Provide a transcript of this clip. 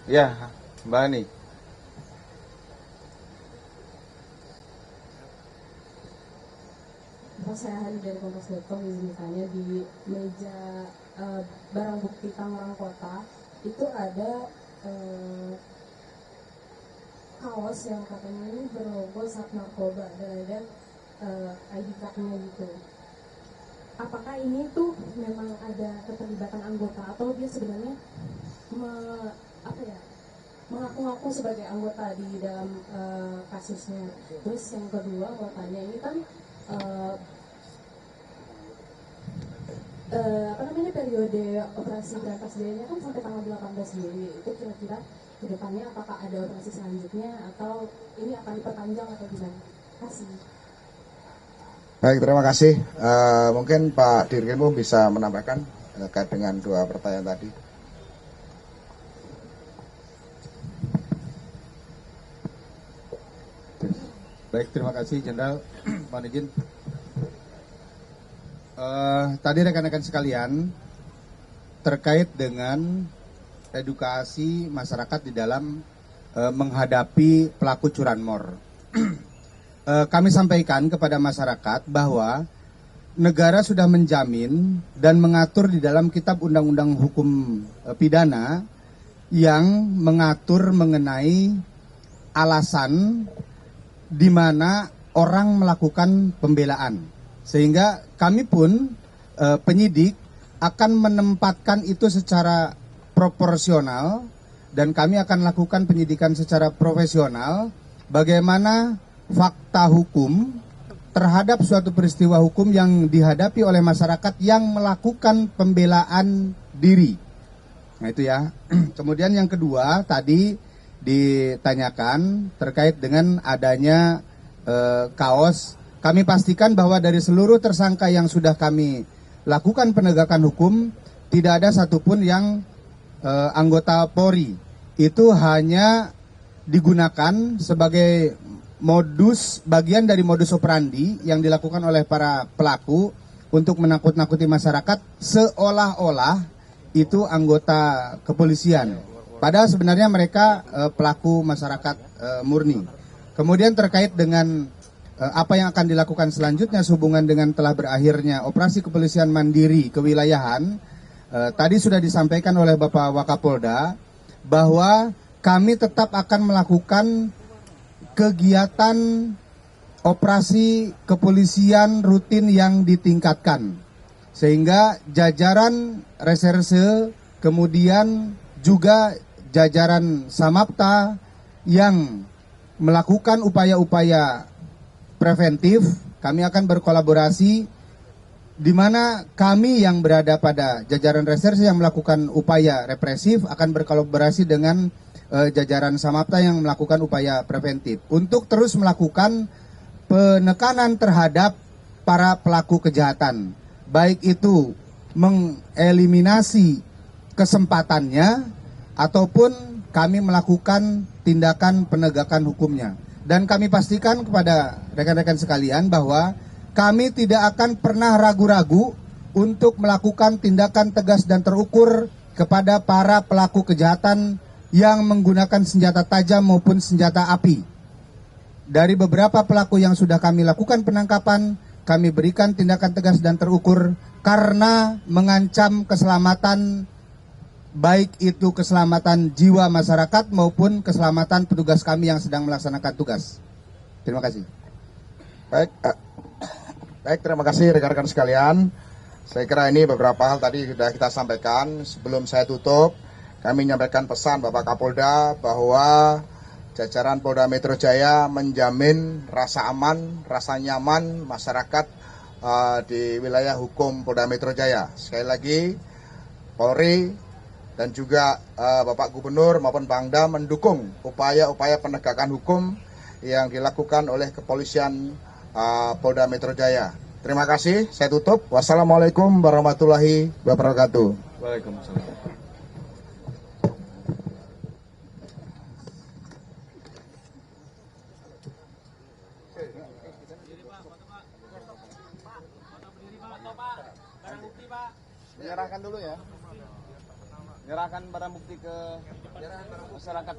Ya, Mbak Ani. Saya Hari dari Kompas.com, izin bertanya, di meja barang bukti Tangerang Kota itu ada kaos yang katanya ini berlogo Sat Narkoba dan ada ID card-nya gitu. Apakah ini tuh memang ada keterlibatan anggota atau dia sebenarnya mengaku-ngaku sebagai anggota di dalam kasusnya? Terus yang kedua mau tanya, ini kan periode operasi berantas jayanya kan sampai tanggal 18 Juli. Itu kira-kira ke depannya apakah ada operasi selanjutnya atau ini akan diperpanjang atau gimana? Terima kasih. Baik, terima kasih. Mungkin Pak Dirkrimum bisa menambahkan terkait dengan dua pertanyaan tadi. Baik, terima kasih Jenderal. Mohon izin. Tadi rekan-rekan sekalian, terkait dengan edukasi masyarakat di dalam menghadapi pelaku curanmor. Kami sampaikan kepada masyarakat bahwa negara sudah menjamin dan mengatur di dalam Kitab Undang-Undang Hukum Pidana yang mengatur mengenai alasan di mana orang melakukan pembelaan. Sehingga kami pun penyidik akan menempatkan itu secara proporsional dan kami akan lakukan penyidikan secara profesional bagaimana fakta hukum terhadap suatu peristiwa hukum yang dihadapi oleh masyarakat yang melakukan pembelaan diri. Nah itu ya. Kemudian yang kedua tadi ditanyakan terkait dengan adanya kaos. Kami pastikan bahwa dari seluruh tersangka yang sudah kami lakukan penegakan hukum, tidak ada satupun yang anggota Polri. Itu hanya digunakan sebagai bagian dari modus operandi yang dilakukan oleh para pelaku untuk menakut-nakuti masyarakat seolah-olah itu anggota kepolisian. Padahal sebenarnya mereka pelaku masyarakat murni. Kemudian terkait dengan apa yang akan dilakukan selanjutnya sehubungan dengan telah berakhirnya operasi kepolisian mandiri kewilayahan, tadi sudah disampaikan oleh Bapak Wakapolda bahwa kami tetap akan melakukan kegiatan operasi kepolisian rutin yang ditingkatkan. Sehingga jajaran reserse, kemudian juga jajaran Samapta yang melakukan upaya-upaya preventif, kami akan berkolaborasi di mana kami yang berada pada jajaran reserse yang melakukan upaya represif akan berkolaborasi dengan jajaran Samapta yang melakukan upaya preventif untuk terus melakukan penekanan terhadap para pelaku kejahatan, baik itu mengeliminasi kesempatannya ataupun kami melakukan tindakan penegakan hukumnya. Dan kami pastikan kepada rekan-rekan sekalian bahwa kami tidak akan pernah ragu-ragu untuk melakukan tindakan tegas dan terukur kepada para pelaku kejahatan yang menggunakan senjata tajam maupun senjata api. Dari beberapa pelaku yang sudah kami lakukan penangkapan, kami berikan tindakan tegas dan terukur karena mengancam keselamatan, baik itu keselamatan jiwa masyarakat maupun keselamatan petugas kami yang sedang melaksanakan tugas. Terima kasih. Baik, terima kasih rekan-rekan sekalian. Saya kira ini beberapa hal tadi sudah kita sampaikan. Sebelum saya tutup, kami menyampaikan pesan Bapak Kapolda bahwa jajaran Polda Metro Jaya menjamin rasa aman, rasa nyaman masyarakat di wilayah hukum Polda Metro Jaya. Sekali lagi, Polri dan juga Bapak Gubernur maupun Pangdam mendukung upaya-upaya penegakan hukum yang dilakukan oleh kepolisian Polda Metro Jaya. Terima kasih, saya tutup. Wassalamualaikum warahmatullahi wabarakatuh. Waalaikumsalam. Menyerahkan dulu ya. Menyerahkan barang bukti ke masyarakat